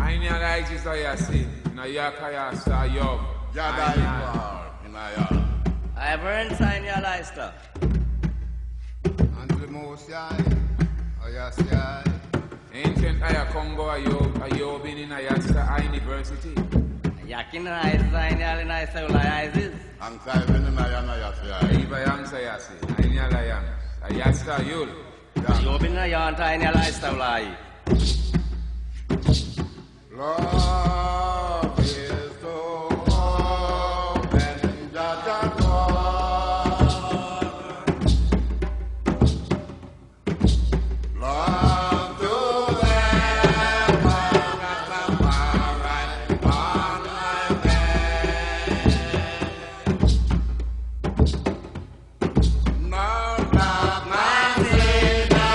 I realize this I see. Na yakaya sa yob. Jada in a yard. I burn sign your lister. And the most yai. Oh yes, yai. Ancient Aya Congo Ayob in Ayasta University. Yakin I sign your lister lies. And Simon in a yana yas yai. Iba yang sayasi. Ainya layang. Ayasta yul. You've been a yarn tiny lister lie. Love is so open, Jaja door. Love to them, right on my bed. No love, my sinner,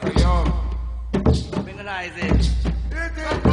for you. Organize it.